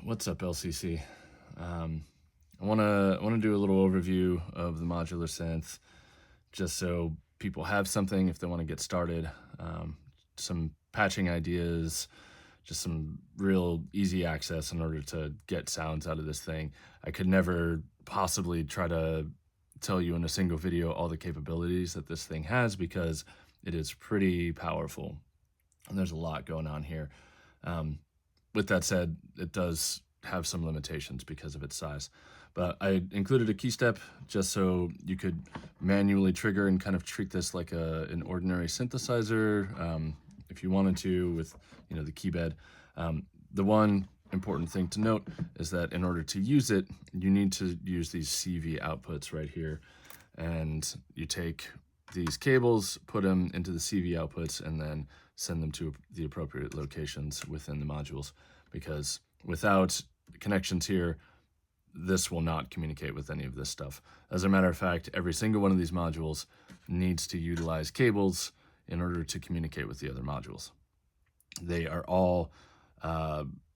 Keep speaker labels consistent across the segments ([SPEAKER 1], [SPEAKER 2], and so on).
[SPEAKER 1] What's up, LCC? I want to do a little overview of the modular synth, just so people have something if they want to get started. Some patching ideas, just some real easy access in order to get sounds out of this thing. I could never possibly try to tell you in a single video all the capabilities that this thing has because it is pretty powerful, and there's a lot going on here. With that said, it does have some limitations because of its size. But I included a key step just so you could manually trigger and kind of treat this like an ordinary synthesizer if you wanted to with the key bed. The one important thing to note is that in order to use it, you need to use these CV outputs right here. And you take these cables, put them into the CV outputs, and then send them to the appropriate locations within the modules, because without connections here, this will not communicate with any of this stuff. As a matter of fact, every single one of these modules needs to utilize cables in order to communicate with the other modules. They are all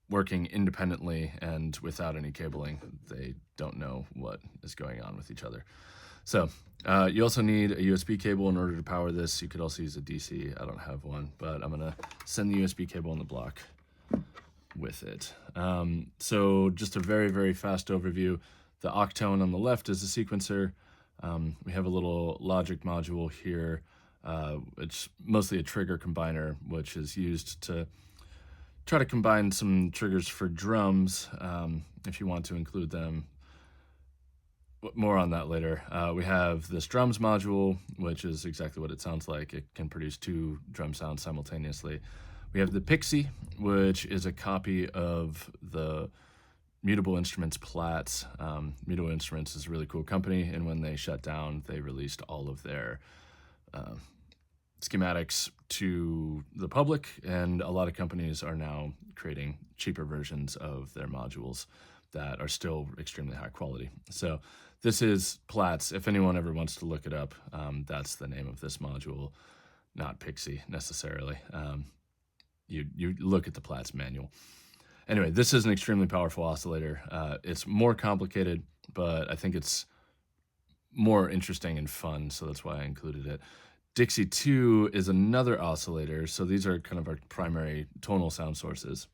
[SPEAKER 1] working independently, and without any cabling, they don't know what is going on with each other. So you also need a USB cable in order to power this. You could also use a DC. I don't have one, but I'm gonna send the USB cable on the block with it. So just a very, very fast overview. The octone on the left is a sequencer. We have a little logic module here. It's mostly a trigger combiner, which is used to try to combine some triggers for drums, if you want to include them. More on that later. We have this drums module, which is exactly what it sounds like. It can produce two drum sounds simultaneously. We have the Pixie, which is a copy of the Mutable Instruments Platts. Mutable Instruments is a really cool company, and when they shut down, they released all of their schematics to the public, and a lot of companies are now creating cheaper versions of their modules that are still extremely high quality. So this is Platts. If anyone ever wants to look it up, that's the name of this module, not Pixie necessarily. You look at the Platts manual. Anyway, this is an extremely powerful oscillator. It's more complicated, but I think it's more interesting and fun, so that's why I included it. Dixie 2 is another oscillator, so these are kind of our primary tonal sound sources.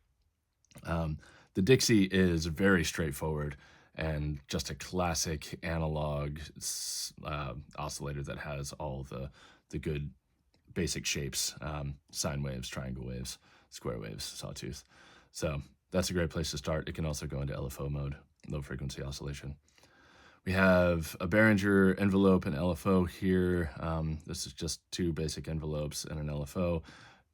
[SPEAKER 1] The Dixie is very straightforward and just a classic analog oscillator that has all the good basic shapes, sine waves, triangle waves, square waves, sawtooth. So that's a great place to start. It can also go into LFO mode, low frequency oscillation. We have a Behringer envelope and LFO here. This is just two basic envelopes and an LFO.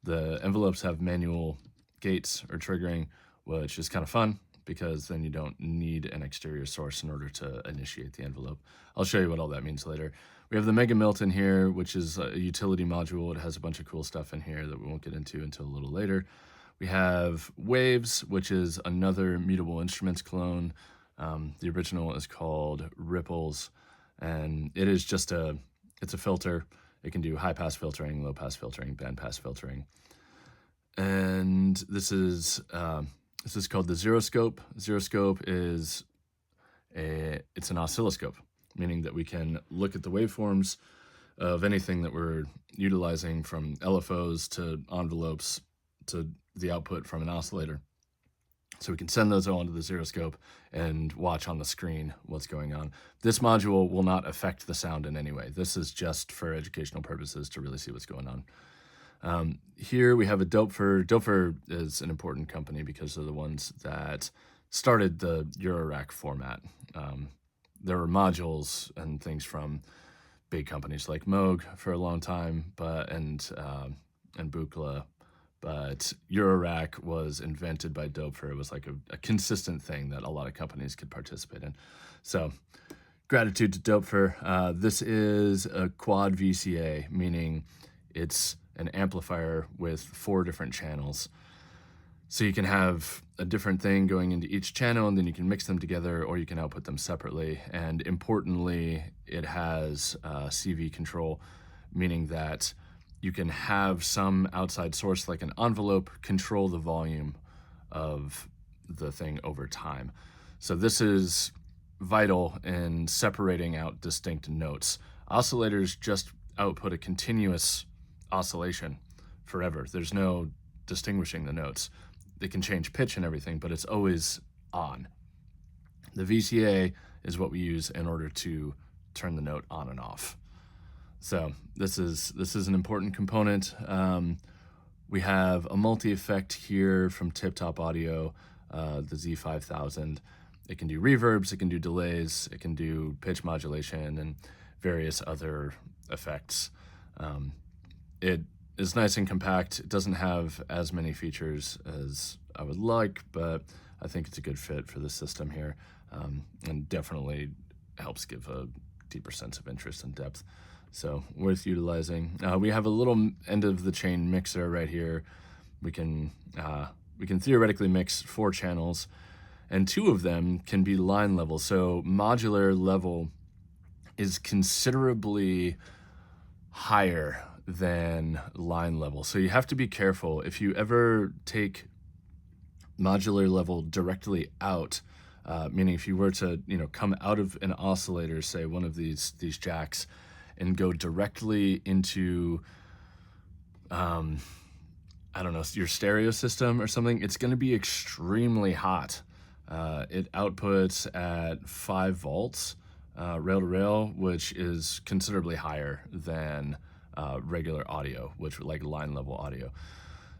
[SPEAKER 1] The envelopes have manual gates or triggering, which is kind of fun because then you don't need an exterior source in order to initiate the envelope. I'll show you what all that means later. We have the Mega Milton here, which is a utility module. It has a bunch of cool stuff in here that we won't get into until a little later. We have Waves, which is another Mutable Instruments clone. The original is called Ripples, and it is just it's a filter. It can do high pass filtering, low pass filtering, band pass filtering. And this is called the Zeroscope. Zeroscope is it's an oscilloscope, meaning that we can look at the waveforms of anything that we're utilizing, from LFOs to envelopes to the output from an oscillator. So we can send those all into the Zeroscope and watch on the screen what's going on. This module will not affect the sound in any way. This is just for educational purposes to really see what's going on. Here we have a Doepfer. Doepfer is an important company because they're the ones that started the Eurorack format. There were modules and things from big companies like Moog for a long time, and Buchla. But Eurorack was invented by Doepfer. It was like a consistent thing that a lot of companies could participate in. So gratitude to Doepfer. This is a quad VCA, meaning it's an amplifier with 4 different channels. So you can have a different thing going into each channel, and then you can mix them together, or you can output them separately. And importantly, it has CV control, meaning that you can have some outside source like an envelope control the volume of the thing over time. So this is vital in separating out distinct notes. Oscillators just output a continuous oscillation forever. There's no distinguishing the notes. They can change pitch and everything, but it's always on. The VCA is what we use in order to turn the note on and off. So this is an important component. We have a multi-effect here from Tip Top Audio, the Z5000. It can do reverbs, it can do delays, it can do pitch modulation and various other effects. It is nice and compact. It doesn't have as many features as I would like, but I think it's a good fit for the system here, and definitely helps give a deeper sense of interest and depth. So worth utilizing. We have a little end of the chain mixer right here. We can theoretically mix 4 channels, and 2 of them can be line level. So modular level is considerably higher than line level. So you have to be careful. If you ever take modular level directly out, meaning if you were to come out of an oscillator, say one of these jacks, and go directly into I don't know, your stereo system or something, it's going to be extremely hot. It outputs at 5 volts rail to rail, which is considerably higher than regular audio, which like line level audio.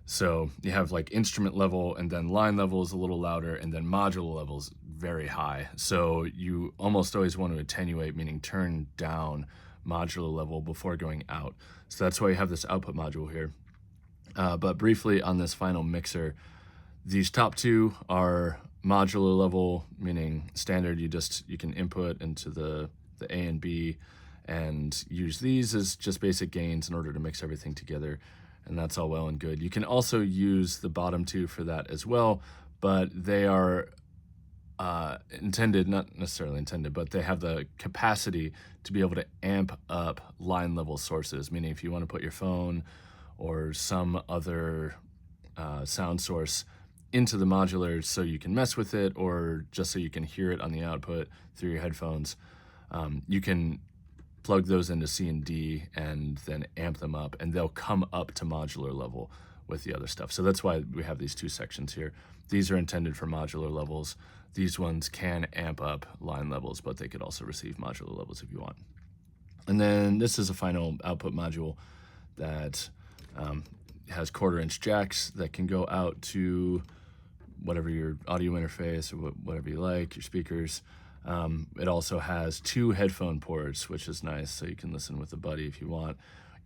[SPEAKER 1] So you have like instrument level, and then line level is a little louder, and then modular level is very high. So you almost always want to attenuate, meaning turn down modular level before going out. So that's why you have this output module here. But briefly on this final mixer, these top 2 are modular level, meaning standard. You can input into the A and B and use these as just basic gains in order to mix everything together, and that's all well and good. You can also use the bottom 2 for that as well, but they are intended, not necessarily intended, but they have the capacity to be able to amp up line level sources, meaning if you want to put your phone or some other sound source into the modular so you can mess with it, or just so you can hear it on the output through your headphones, you can plug those into C and D and then amp them up, and they'll come up to modular level with the other stuff. So that's why we have these 2 sections here. These are intended for modular levels. These ones can amp up line levels, but they could also receive modular levels if you want. And then this is a final output module that has 1/4-inch jacks that can go out to whatever your audio interface or whatever you like, your speakers. It also has 2 headphone ports, which is nice, so you can listen with a buddy if you want,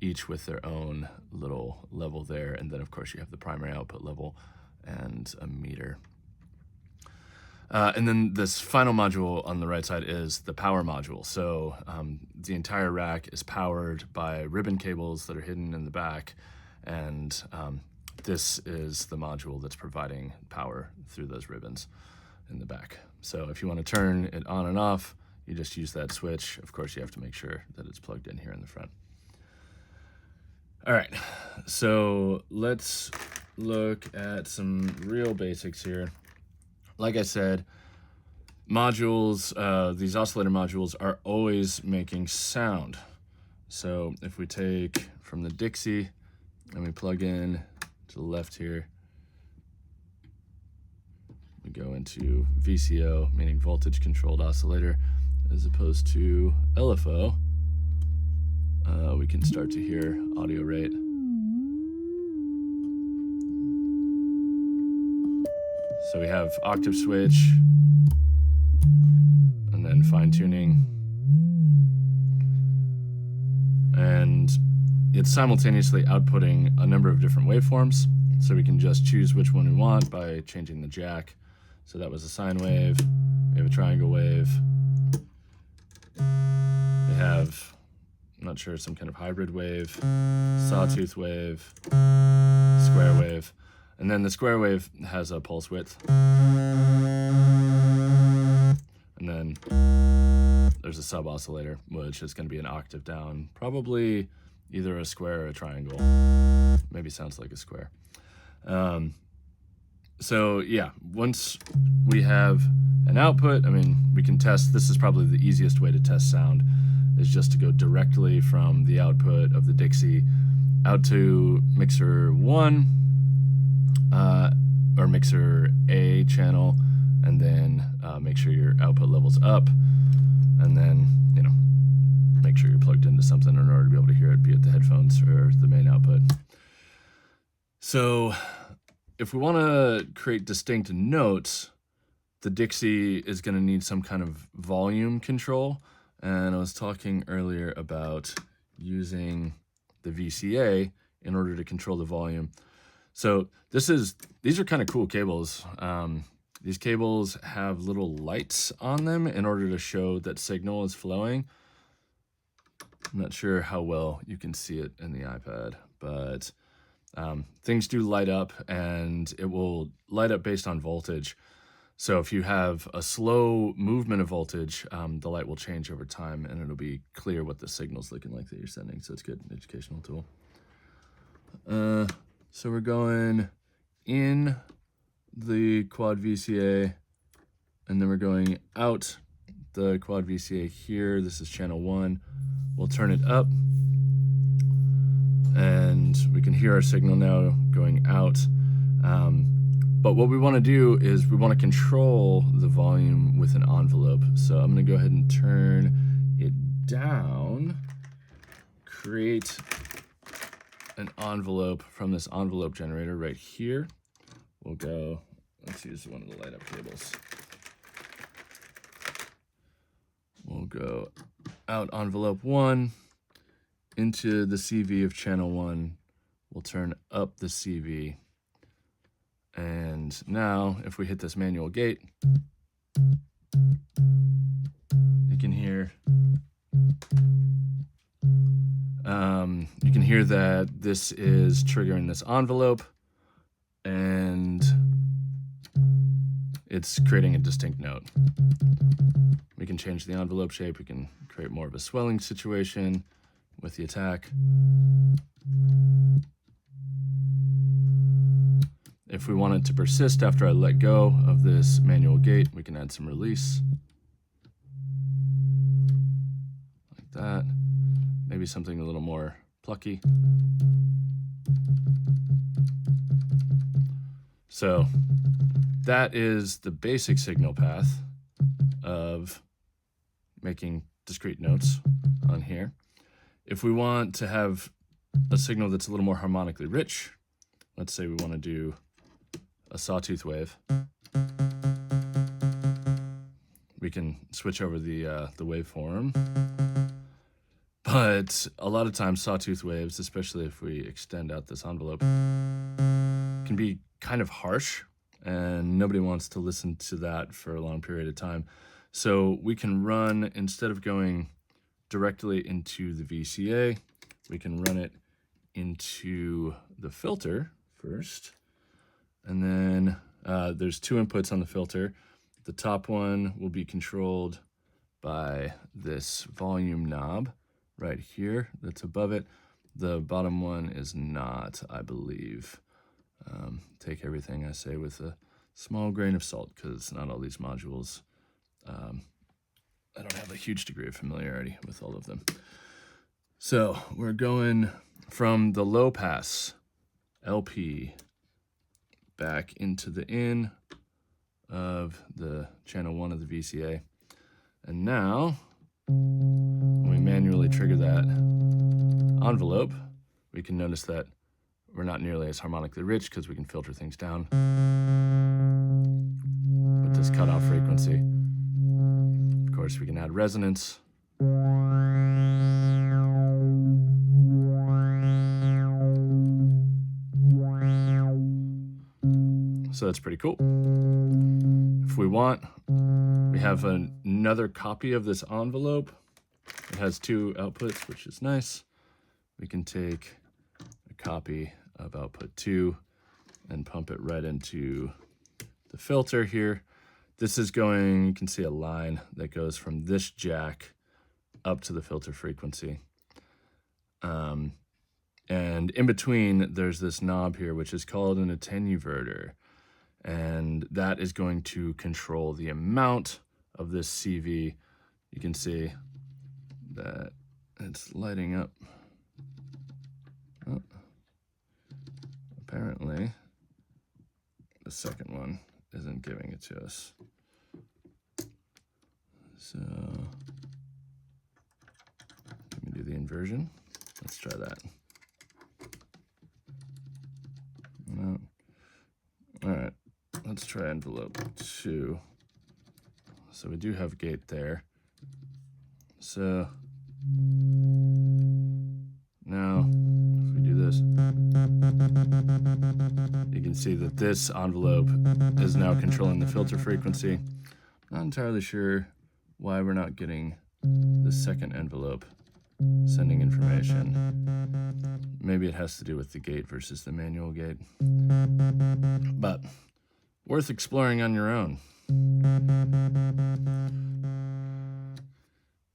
[SPEAKER 1] each with their own little level there. And then of course you have the primary output level and a meter. And then this final module on the right side is the power module. So the entire rack is powered by ribbon cables that are hidden in the back, and this is the module that's providing power through those ribbons in the back. So if you want to turn it on and off, you just use that switch. Of course, you have to make sure that it's plugged in here in the front. All right, so let's look at some real basics here. Like I said, modules, these oscillator modules are always making sound. So if we take from the Dixie and we plug in to the left here, we go into VCO, meaning voltage controlled oscillator, as opposed to LFO, we can start to hear audio rate. So we have octave switch, and then fine tuning. And it's simultaneously outputting a number of different waveforms. So we can just choose which one we want by changing the jack. So that was a sine wave. We have a triangle wave. We have, I'm not sure, some kind of hybrid wave, sawtooth wave, square wave. And then the square wave has a pulse width. And then there's a sub oscillator, which is going to be an octave down, probably either a square or a triangle. Maybe sounds like a square. So yeah, once we have an output, I mean, we can test, this is probably the easiest way to test sound, is just to go directly from the output of the Dixie out to mixer 1, or mixer A channel, and then make sure your output level's up, and then, you know, make sure you're plugged into something in order to be able to hear it, be it the headphones or the main output. So if we want to create distinct notes, the Dixie is going to need some kind of volume control. And I was talking earlier about using the VCA in order to control the volume. So these are kind of cool cables. These cables have little lights on them in order to show that signal is flowing. I'm not sure how well you can see it in the iPad, but things do light up, and it will light up based on voltage. So if you have a slow movement of voltage, the light will change over time, and it'll be clear what the signal's looking like that you're sending. So it's a good educational tool. So we're going in the quad VCA, and then we're going out the quad VCA here. This is channel 1. We'll turn it up, and we can hear our signal now going out. But what we want to do is we want to control the volume with an envelope. So I'm going to go ahead and turn it down, create an envelope from this envelope generator right here. We'll go, let's use one of the light up cables. We'll go out envelope 1 into the CV of channel 1. We'll turn up the CV. And now if we hit this manual gate, you can hear that this is triggering this envelope, and it's creating a distinct note. We can change the envelope shape. We can create more of a swelling situation with the attack. If we want it to persist after I let go of this manual gate, we can add some release. Like that. Maybe something a little more plucky. So that is the basic signal path of making discrete notes on here. If we want to have a signal that's a little more harmonically rich, let's say we want to do a sawtooth wave, we can switch over the waveform. But a lot of times sawtooth waves, especially if we extend out this envelope, can be kind of harsh, and nobody wants to listen to that for a long period of time. So we can run, instead of going directly into the VCA, we can run it into the filter first. And then there's 2 inputs on the filter. The top one will be controlled by this volume knob right here that's above it. The bottom one is not, I believe. Take everything I say with a small grain of salt, because not all these modules, I don't have a huge degree of familiarity with all of them. So we're going from the low pass LP back into the in of the channel 1 of the VCA. And now, when we manually trigger that envelope, we can notice that we're not nearly as harmonically rich because we can filter things down with this cutoff frequency. Of course, we can add resonance. So that's pretty cool. If we want, we have another copy of this envelope. It has 2 outputs, which is nice. We can take a copy of output 2 and pump it right into the filter here. This is going, you can see a line that goes from this jack up to the filter frequency. And in between, there's this knob here, which is called an attenuverter. and that is going to control the amount of this CV. You can see that it's lighting up. Oh, apparently, the second one isn't giving it to us. So let me do the inversion. Let's try that. No. All right, let's try envelope 2. So we do have gate there. So now if we do this, you can see that this envelope is now controlling the filter frequency. Not entirely sure why we're not getting the second envelope sending information. Maybe it has to do with the gate versus the manual gate, but worth exploring on your own.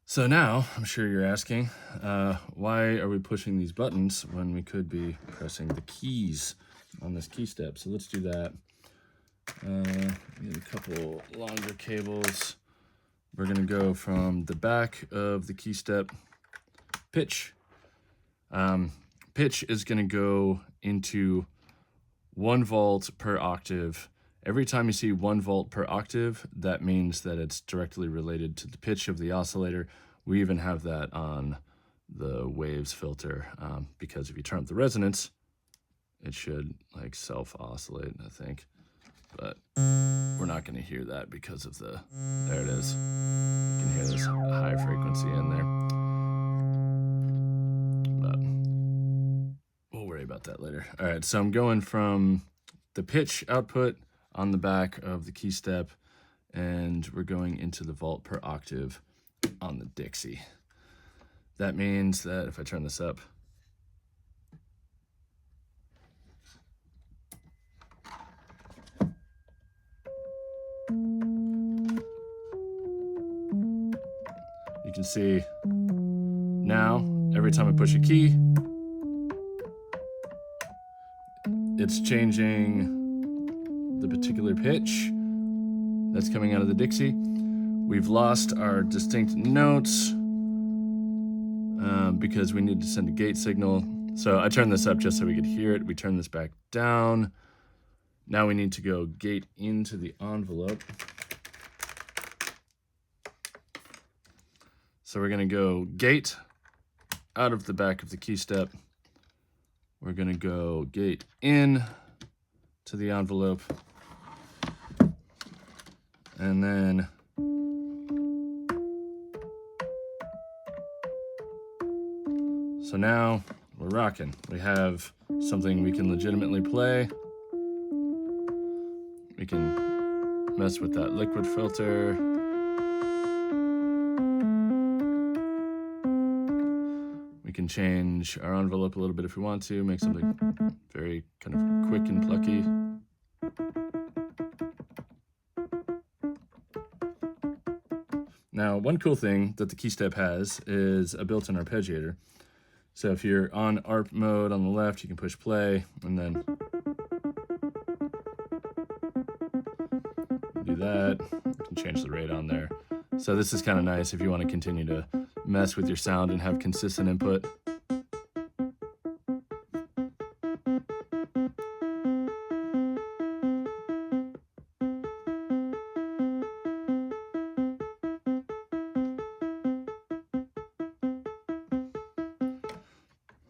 [SPEAKER 1] So now, I'm sure you're asking, why are we pushing these buttons when we could be pressing the keys on this key step? So let's do that. Get a couple longer cables. We're gonna go from the back of the key step, pitch. Pitch is gonna go into 1 volt per octave. Every time you see 1 volt per octave, that means that it's directly related to the pitch of the oscillator. We even have that on the waves filter, because if you turn up the resonance, it should like self-oscillate, I think. But we're not gonna hear that because of the, there it is. You can hear this high frequency in there. But we'll worry about that later. All right, so I'm going from the pitch output on the back of the key step, and we're going into the volt per octave on the Dixie. That means that if I turn this up, you can see now, every time I push a key, it's changing the particular pitch that's coming out of the Dixie. We've lost our distinct notes because we need to send a gate signal. So I turned this up just so we could hear it. We turn this back down. Now we need to go gate into the envelope. So we're gonna go gate out of the back of the key step. We're gonna go gate in to the envelope. And then so now we're rocking. We have something we can legitimately play. We can mess with that liquid filter. We can change our envelope a little bit if we want to, make something very kind of quick and plucky. Now, one cool thing that the key step has is a built-in arpeggiator. So if you're on ARP mode on the left, you can push play and then do that. You can change the rate on there. So this is kind of nice if you want to continue to mess with your sound and have consistent input.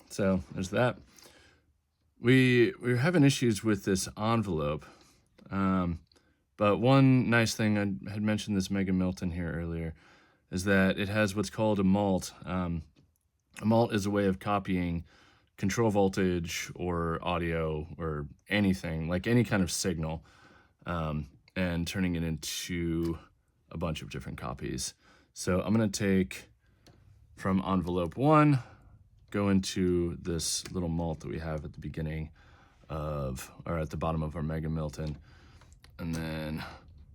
[SPEAKER 1] So there's that. We're having issues with this envelope, but one nice thing, I had mentioned this Mega Milton here earlier, is that it has what's called a malt. A malt is a way of copying control voltage or audio or anything, like any kind of signal, and turning it into a bunch of different copies. So I'm gonna take from envelope 1, go into this little malt that we have at the beginning of, or at the bottom of our Mega Milton. And then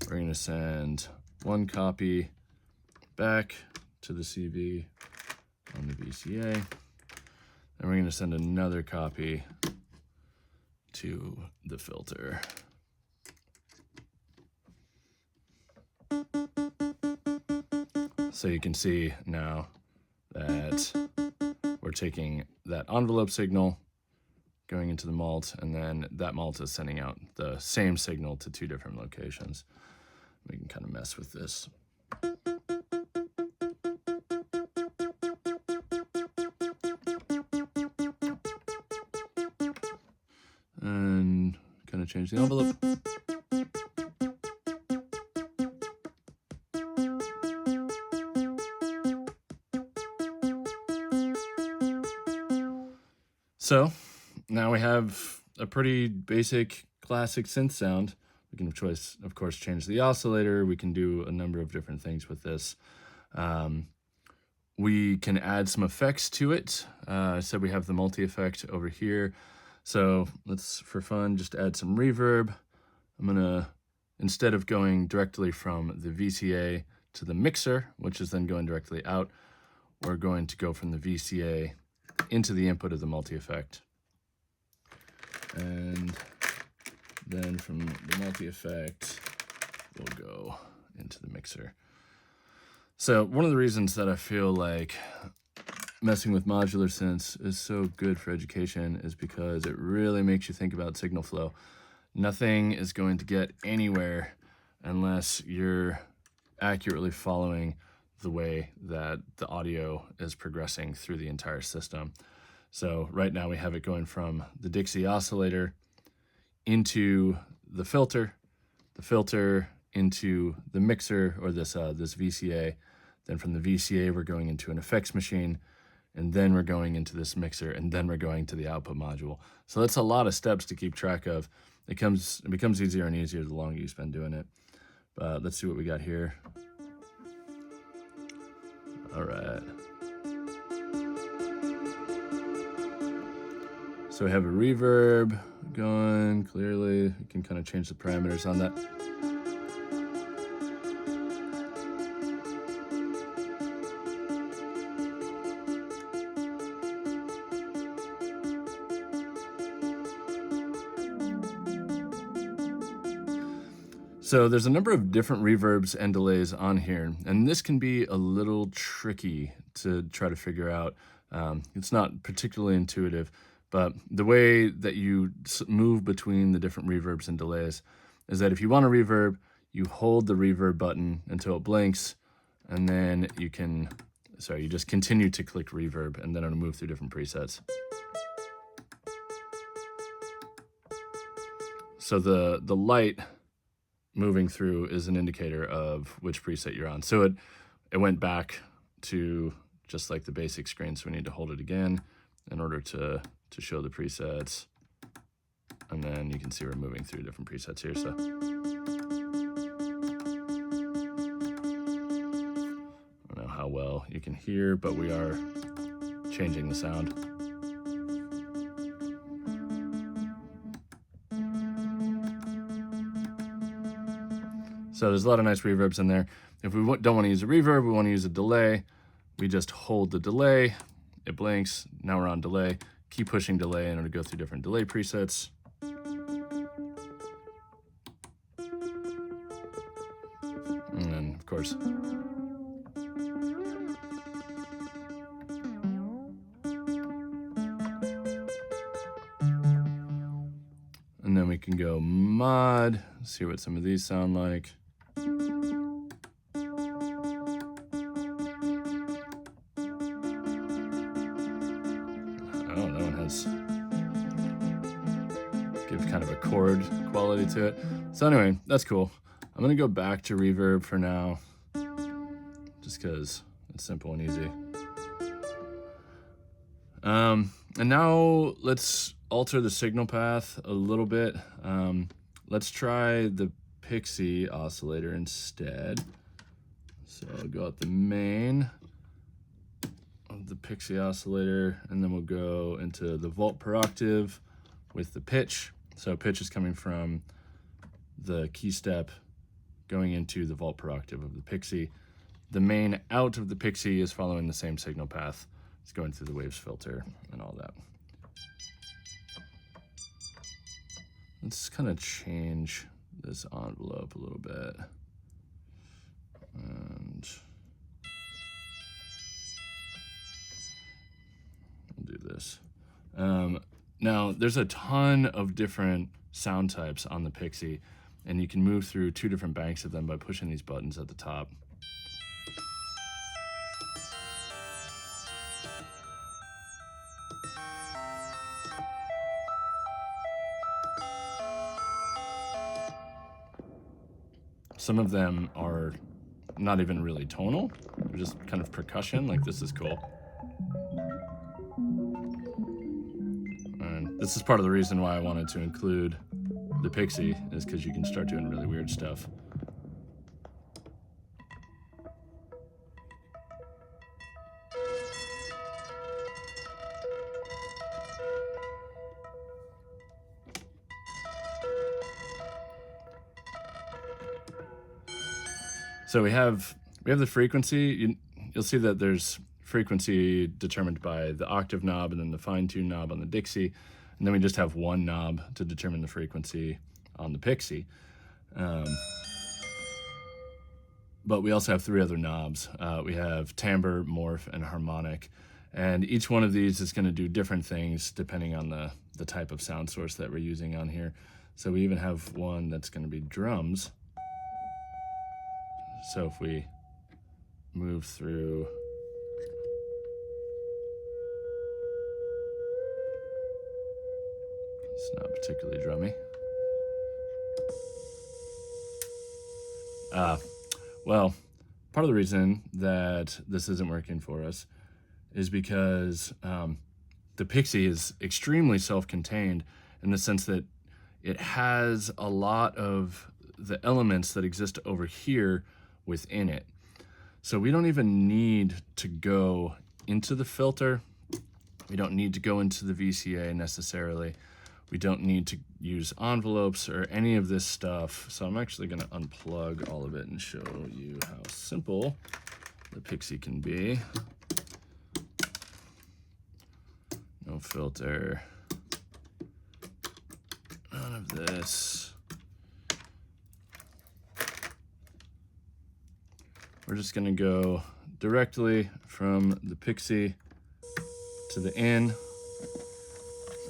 [SPEAKER 1] we're gonna send 1 copy back to the CV on the VCA. And we're gonna send another copy to the filter. So you can see now that we're taking that envelope signal going into the mult, and then that mult is sending out the same signal to two different locations. We can kind of mess with this. And kind of change the envelope. So now we have a pretty basic classic synth sound. We can, of course, change the oscillator. We can do a number of different things with this. We can add some effects to it. I said we have the multi-effect over here. So let's, for fun, just add some reverb. I'm gonna, instead of going directly from the VCA to the mixer, which is then going directly out, we're going to go from the VCA into the input of the multi-effect. And then from the multi-effect, we'll go into the mixer. So one of the reasons that I feel like messing with modular synths is so good for education is because it really makes you think about signal flow. Nothing is going to get anywhere unless you're accurately following the way that the audio is progressing through the entire system. So right now we have it going from the Dixie oscillator into the filter into the mixer, or this VCA. Then from the VCA, we're going into an effects machine, and then we're going into this mixer, and then we're going to the output module. So that's a lot of steps to keep track of. It becomes easier and easier the longer you spend doing it. But let's see what we got here. All right. So we have a reverb going clearly. You can kind of change the parameters on that. So there's a number of different reverbs and delays on here, and this can be a little tricky to try to figure out. It's not particularly intuitive, but the way that you move between the different reverbs and delays is that if you want a reverb, you hold the reverb button until it blinks, and then you just continue to click reverb, and then it'll move through different presets. So the light moving through is an indicator of which preset you're on. So it went back to just like the basic screen, so we need to hold it again in order to show the presets. And then you can see we're moving through different presets here. So I don't know how well you can hear, but we are changing the sound. So there's a lot of nice reverbs in there. If we don't want to use a reverb, we want to use a delay. We just hold the delay, it blinks, now we're on delay. Keep pushing delay and it'll go through different delay presets. And then, of course, and then we can go mod, see what some of these sound like. Oh, that one has give kind of a chord quality to it. So anyway, that's cool. I'm gonna go back to reverb for now, just because it's simple and easy. And now let's alter the signal path a little bit. Let's try the Pixie oscillator instead. So I'll go out the main of the Pixie oscillator, and then we'll go into the volt per octave with the pitch. So pitch is coming from the key step going into the volt per octave of the Pixie. The main out of the Pixie is following the same signal path. It's going through the waves filter and all that. Let's kind of change this envelope a little bit. And Now, there's a ton of different sound types on the Pixie, and you can move through 2 different banks of them by pushing these buttons at the top. Some of them are not even really tonal, they're just kind of percussion, like this is cool. And this is part of the reason why I wanted to include the Pixie, is because you can start doing really weird stuff. So we have the frequency. You'll see that there's frequency determined by the octave knob and then the fine tune knob on the Dixie. And then we just have one knob to determine the frequency on the Pixie. But we also have 3 other knobs. We have timbre, morph, and harmonic. And each one of these is gonna do different things depending on the type of sound source that we're using on here. So we even have one that's gonna be drums. So if we move through, it's not particularly drummy. Well, part of the reason that this isn't working for us is because the Pixie is extremely self-contained in the sense that it has a lot of the elements that exist over here within it. So we don't even need to go into the filter. We don't need to go into the VCA necessarily. We don't need to use envelopes or any of this stuff. So I'm actually gonna unplug all of it and show you how simple the Pixie can be. No filter, none of this. We're just gonna go directly from the Pixie to the in,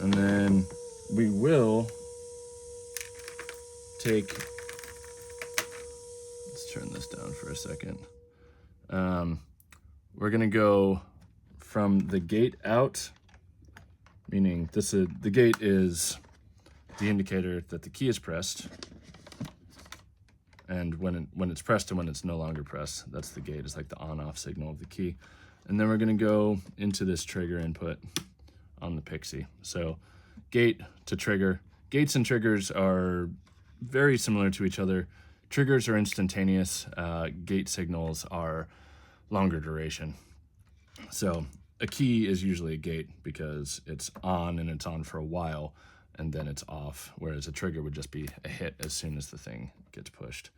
[SPEAKER 1] and then we will take, let's turn this down for a second. We're gonna go from the gate out, meaning the gate is the indicator that the key is pressed. And when it's pressed and when it's no longer pressed, that's the gate. It's like the on-off signal of the key. And then we're gonna go into this trigger input on the Pixie. So gate to trigger. Gates and triggers are very similar to each other. Triggers are instantaneous. Gate signals are longer duration. So a key is usually a gate because it's on and it's on for a while and then it's off, whereas a trigger would just be a hit as soon as the thing gets pushed.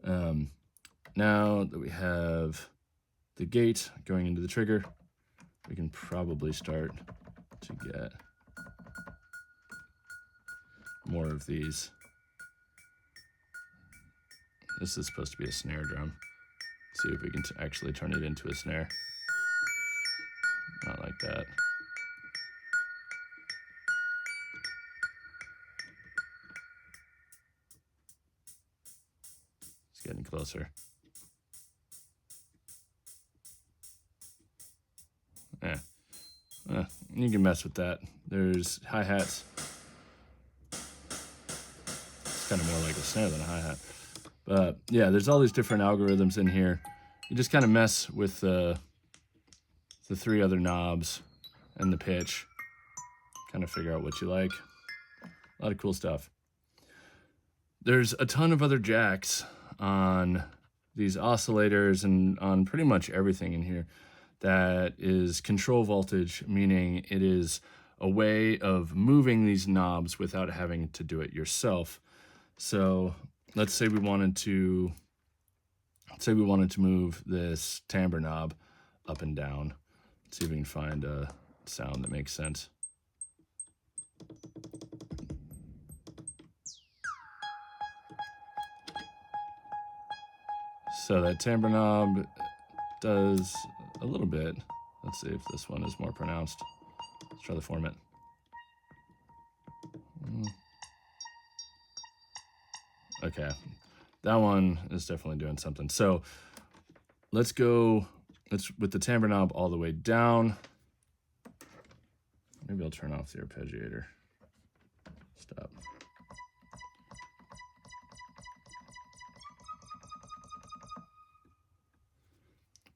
[SPEAKER 1] Now that we have the gate going into the trigger, we can probably start to get more of these. This is supposed to be a snare drum. Let's see if we can actually turn it into a snare. Not like that. It's getting closer. You can mess with that. There's hi-hats. It's kind of more like a snare than a hi-hat. But yeah, there's all these different algorithms in here. You just kind of mess with the 3 other knobs and the pitch. Kind of figure out what you like. A lot of cool stuff. There's a ton of other jacks on these oscillators and on pretty much everything in here that is control voltage, meaning it is a way of moving these knobs without having to do it yourself. So let's say we wanted to move this timbre knob up and down. Let's see if we can find a sound that makes sense. So that timbre knob does a little bit. Let's see if this one is more pronounced. Let's try the format. Okay, that one is definitely doing something. So let's go, with the timbre knob all the way down. Maybe I'll turn off the arpeggiator. Stop.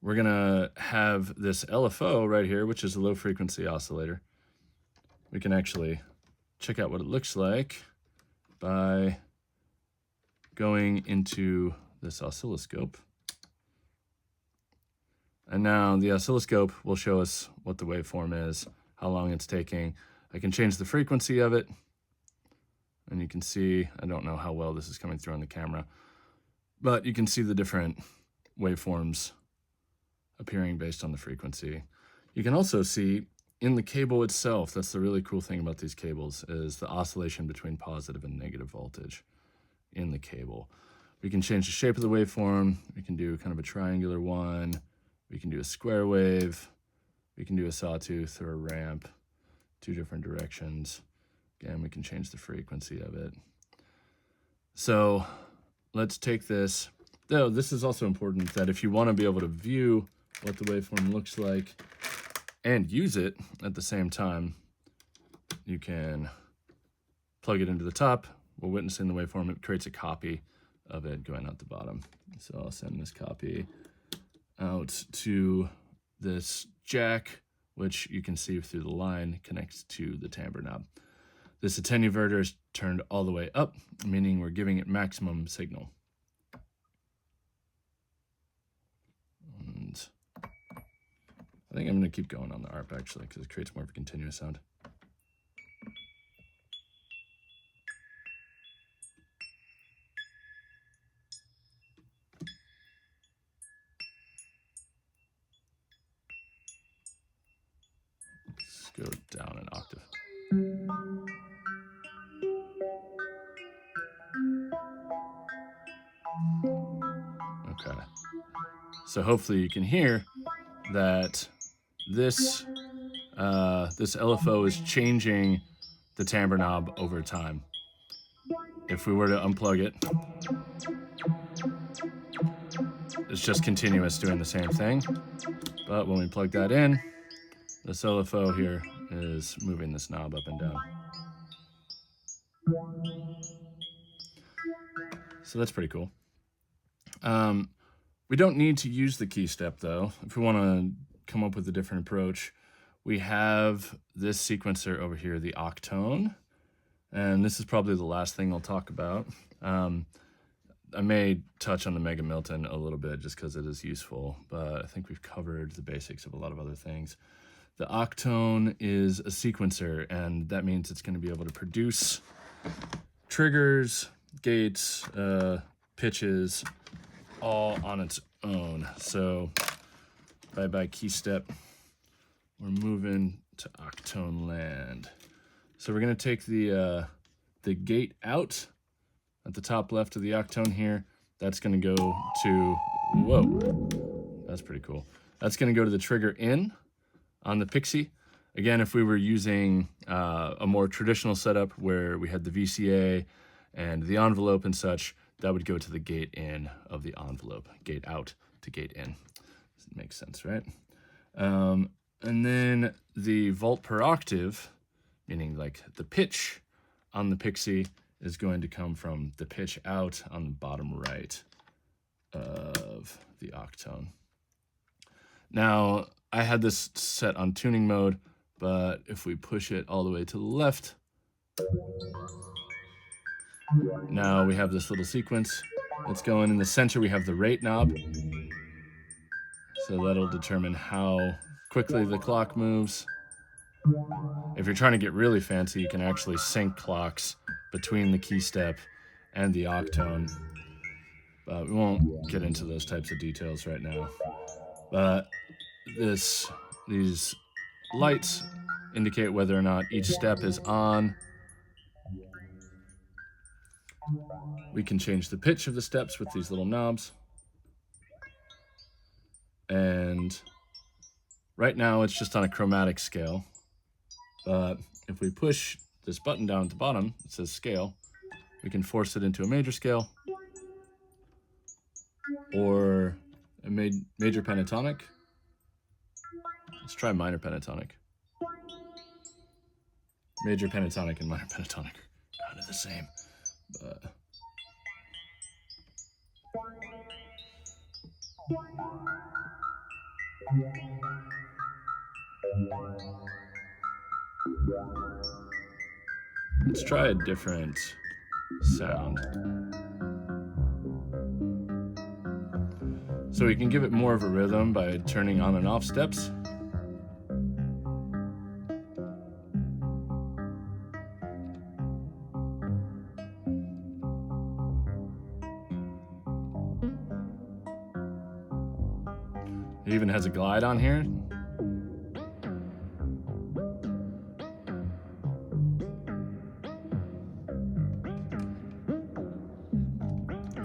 [SPEAKER 1] We're gonna have this LFO right here, which is a low frequency oscillator. We can actually check out what it looks like by going into this oscilloscope. And now the oscilloscope will show us what the waveform is, how long it's taking. I can change the frequency of it. And you can see, I don't know how well this is coming through on the camera, but you can see the different waveforms appearing based on the frequency. You can also see in the cable itself, that's the really cool thing about these cables, is the oscillation between positive and negative voltage in the cable. We can change the shape of the waveform. We can do kind of a triangular one. We can do a square wave. We can do a sawtooth or a ramp, 2 different directions. Again, we can change the frequency of it. So let's take this. Though this is also important that if you want to be able to view what the waveform looks like and use it at the same time, you can plug it into the top. We're witnessing the waveform. It creates a copy of it going out the bottom. So I'll send this copy out to this jack, which you can see through the line connects to the timbre knob. This attenuverter is turned all the way up, meaning we're giving it maximum signal. And I think I'm going to keep going on the ARP actually, because it creates more of a continuous sound. Let's go down an octave. Okay. So hopefully you can hear that this this LFO is changing the timbre knob over time. If we were to unplug it, it's just continuous doing the same thing. But when we plug that in, this LFO here is moving this knob up and down. So that's pretty cool. We don't need to use the key step though. If we want to come up with a different approach, we have this sequencer over here, the octone. And this is probably the last thing I'll talk about. I may touch on the Mega Milton a little bit just because it is useful, but I think we've covered the basics of a lot of other things. The octone is a sequencer, and that means it's going to be able to produce triggers, gates, pitches, all on its own. So bye-bye key step. We're moving to octone land. So we're going to take the gate out at the top left of the octone here. That's going to go to, whoa, that's pretty cool. That's going to go to the trigger in on the Pixie. Again, if we were using a more traditional setup where we had the VCA and the envelope and such, that would go to the gate in of the envelope. Gate out to gate in. Makes sense, right? And then the volt per octave, meaning like the pitch on the Pixie, is going to come from the pitch out on the bottom right of the octone. Now, I had this set on tuning mode, but if we push it all the way to the left, now we have this little sequence that's going. In the center, we have the rate knob. So that'll determine how quickly the clock moves. If you're trying to get really fancy, you can actually sync clocks between the key step and the octone. But we won't get into those types of details right now. But these lights indicate whether or not each step is on. We can change the pitch of the steps with these little knobs. And right now it's just on a chromatic scale. But if we push this button down at the bottom, it says scale, We can force it into a major scale or a major pentatonic. Let's try minor pentatonic. Major pentatonic and minor pentatonic are kind of the same, but let's try a different sound. So we can give it more of a rhythm by turning on and off steps. It even has a glide on here.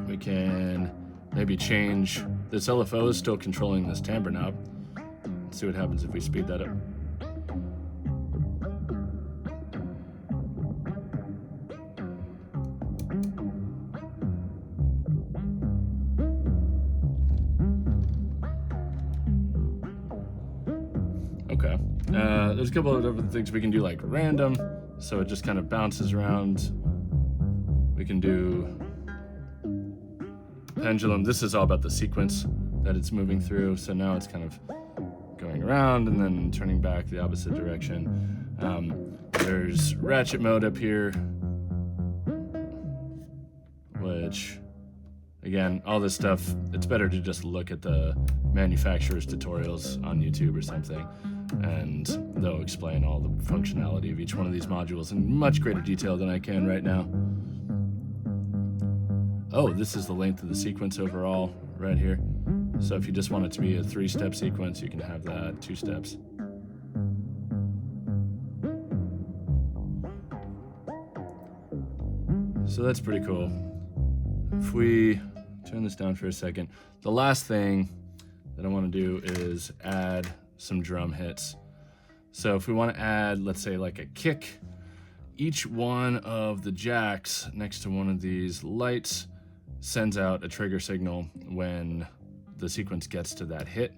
[SPEAKER 1] We can maybe change, this LFO is still controlling this timbre knob. Let's see what happens if we speed that up. Okay, there's a couple of different things we can do, like random, so it just kind of bounces around. We can do pendulum. This is all about the sequence that it's moving through, so now it's kind of going around and then turning back the opposite direction. There's ratchet mode up here, which, again, all this stuff, it's better to just look at the manufacturer's tutorials on YouTube or something, and they'll explain all the functionality of each one of these modules in much greater detail than I can right now. Oh, this is the length of the sequence overall right here. So if you just want it to be a 3-step sequence, you can have that 2 steps. So that's pretty cool. If we turn this down for a second, the last thing that I want to do is add some drum hits. So if we want to add, let's say, like a kick, each one of the jacks next to one of these lights sends out a trigger signal when the sequence gets to that hit.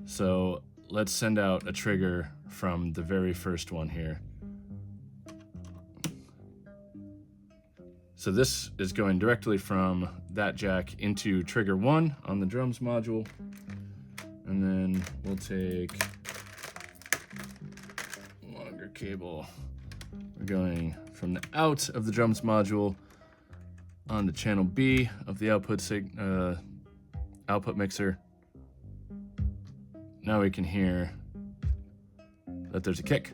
[SPEAKER 1] So let's send out a trigger from the very first one here. So this is going directly from that jack into trigger 1 on the drums module. And then we'll take longer cable. We're going from the out of the drums module on to channel B of the output mixer. Now we can hear that there's a kick.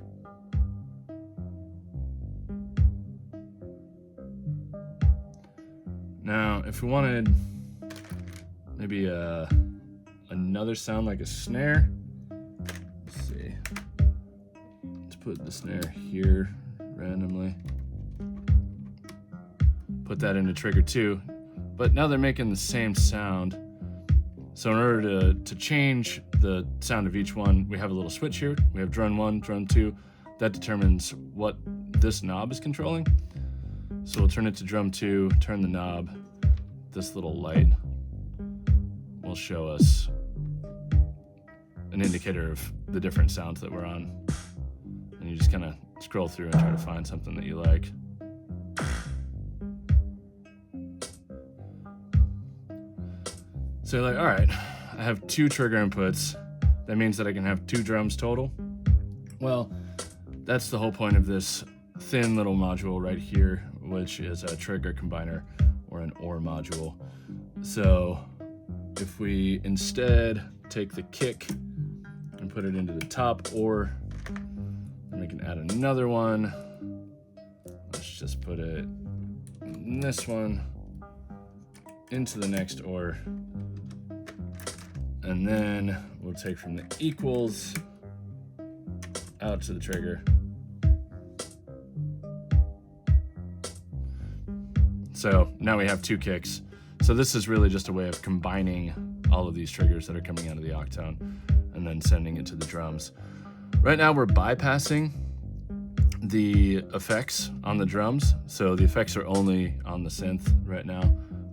[SPEAKER 1] Now, if we wanted maybe another sound like a snare, let's see. Let's put the snare here randomly. Put that into trigger 2, but now they're making the same sound. So in order to change the sound of each one, we have a little switch here. We have drum 1, drum 2. That determines what this knob is controlling. So we'll turn it to drum 2, turn the knob. This little light will show us an indicator of the different sounds that we're on. And you just kind of scroll through and try to find something that you like. So you're like, all right, I have 2 trigger inputs. That means that I can have 2 drums total. Well, that's the whole point of this thin little module right here, which is a trigger combiner or an OR module. So if we instead take the kick and put it into the top OR, and we can add another one. Let's just put it in this one into the next OR. And then we'll take from the equals out to the trigger. So now we have 2 kicks. So this is really just a way of combining all of these triggers that are coming out of the octone and then sending it to the drums. Right now we're bypassing the effects on the drums. So the effects are only on the synth right now.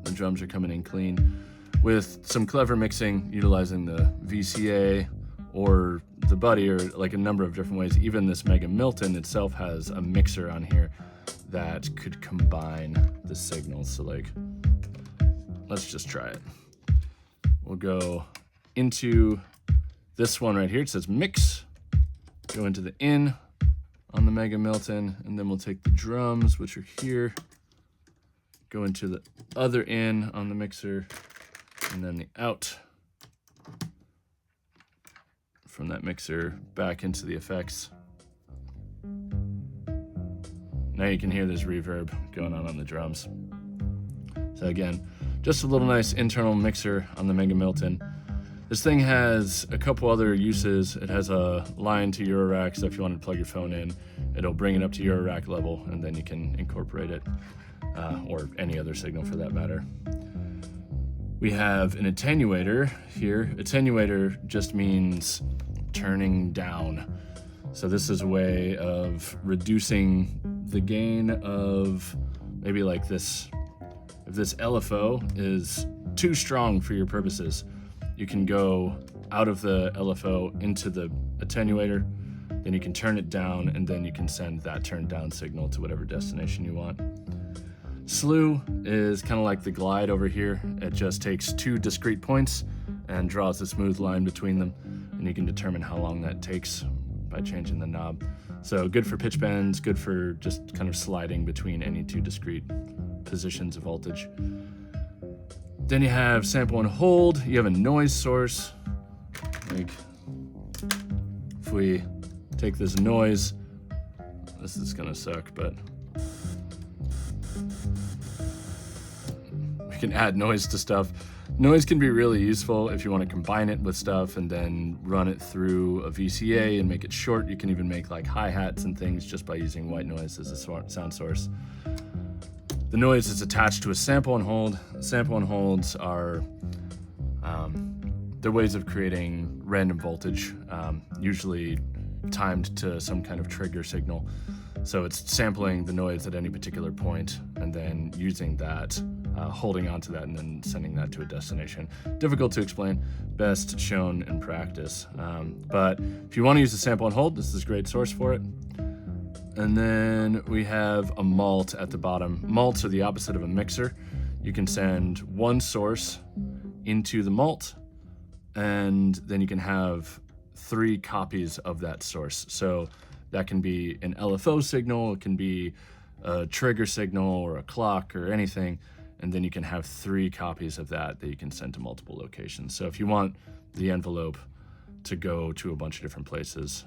[SPEAKER 1] The drums are coming in clean with some clever mixing, utilizing the VCA or the Buddy, or like a number of different ways. Even this Mega Milton itself has a mixer on here that could combine the signals. So like, let's just try it. We'll go into this one right here. It says mix, go into the in on the Mega Milton, and then we'll take the drums, which are here, go into the other in on the mixer, and then the out from that mixer back into the effects. Now you can hear this reverb going on the drums. So again, just a little nice internal mixer on the Mega Milton. This thing has a couple other uses. It has a line to Eurorack, so if you want to plug your phone in, it'll bring it up to Eurorack level, and then you can incorporate it, or any other signal for that matter. We have an attenuator here. Attenuator just means turning down. So this is a way of reducing the gain of maybe like this. If this LFO is too strong for your purposes, you can go out of the LFO into the attenuator, then you can turn it down, and then you can send that turned down signal to whatever destination you want. Slew is kind of like the glide over here. It just takes two discrete points and draws a smooth line between them, and you can determine how long that takes by changing the knob. So good for pitch bends, good for just kind of sliding between any two discrete positions of voltage. Then you have sample and hold. You have a noise source. Like if we take this noise, this is gonna suck, but we can add noise to stuff. Noise can be really useful if you want to combine it with stuff and then run it through a VCA and make it short. You can even make like hi-hats and things just by using white noise as a sound source. The noise is attached to a sample and hold. Sample and holds are they're ways of creating random voltage, usually timed to some kind of trigger signal. So it's sampling the noise at any particular point and then using that, holding onto that, and then sending that to a destination. Difficult to explain, best shown in practice. But if you want to use a sample and hold, this is a great source for it. And then we have a malt at the bottom. Malts are the opposite of a mixer. You can send one source into the malt, and then you can have 3 copies of that source. So that can be an LFO signal, it can be a trigger signal or a clock or anything, and then you can have 3 copies of that you can send to multiple locations. So if you want the envelope to go to a bunch of different places,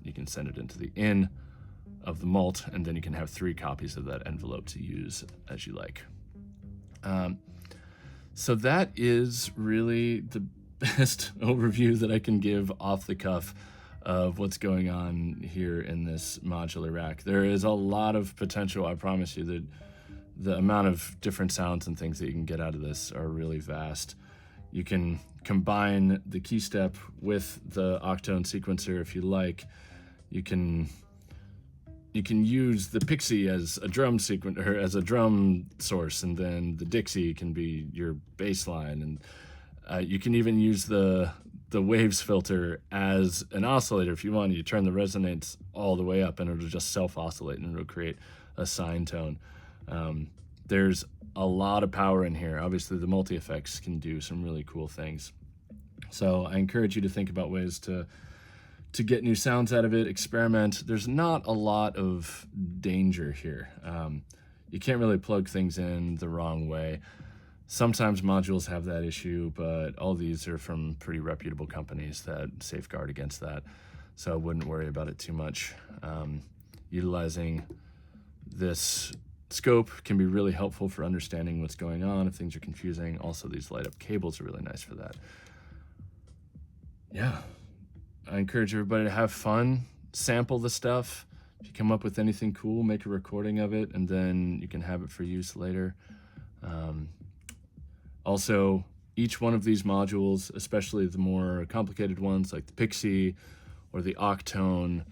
[SPEAKER 1] you can send it into the in of the malt, and then you can have 3 copies of that envelope to use as you like. So that is really the best overview that I can give off the cuff of what's going on here in this modular rack. There is a lot of potential. I promise you that the amount of different sounds and things that you can get out of this are really vast. You can combine the key step with the octone sequencer if you like. You can use the Pixie as a drum or as a drum source, and then the Dixie can be your bass line, and you can even use the waves filter as an oscillator if you want. You turn the resonance all the way up and it'll just self-oscillate and it'll create a sine tone. There's a lot of power in here. Obviously the multi-effects can do some really cool things. So I encourage you to think about ways to get new sounds out of it, experiment. There's not a lot of danger here. You can't really plug things in the wrong way. Sometimes modules have that issue, but all these are from pretty reputable companies that safeguard against that. So I wouldn't worry about it too much. Utilizing this scope can be really helpful for understanding what's going on if things are confusing. Also, these light up cables are really nice for that. Yeah, I encourage everybody to have fun, sample the stuff. If you come up with anything cool, make a recording of it, and then you can have it for use later. Also, each one of these modules, especially the more complicated ones like the Pixie or the Octone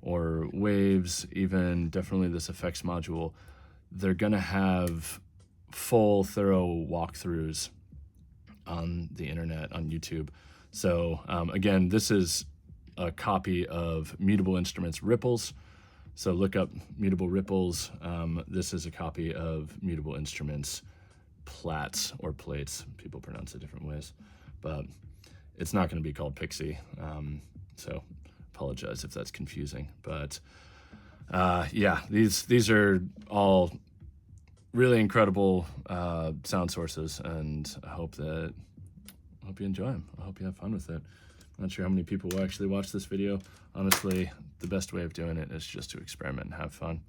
[SPEAKER 1] or waves, even definitely this effects module, they're gonna have full, thorough walkthroughs on the internet, on YouTube. So again, this is a copy of Mutable Instruments Ripples. So look up Mutable Ripples. This is a copy of Mutable Instruments Plats or Plates. People pronounce it different ways, but it's not going to be called Pixie. So apologize if that's confusing. But yeah, these are all really incredible sound sources, and I hope you enjoy them. I hope you have fun with it. Not sure how many people will actually watch this video. Honestly, the best way of doing it is just to experiment and have fun.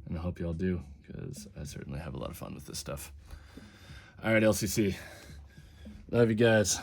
[SPEAKER 1] And I hope you all do, because I certainly have a lot of fun with this stuff. All right, LCC. Love you guys.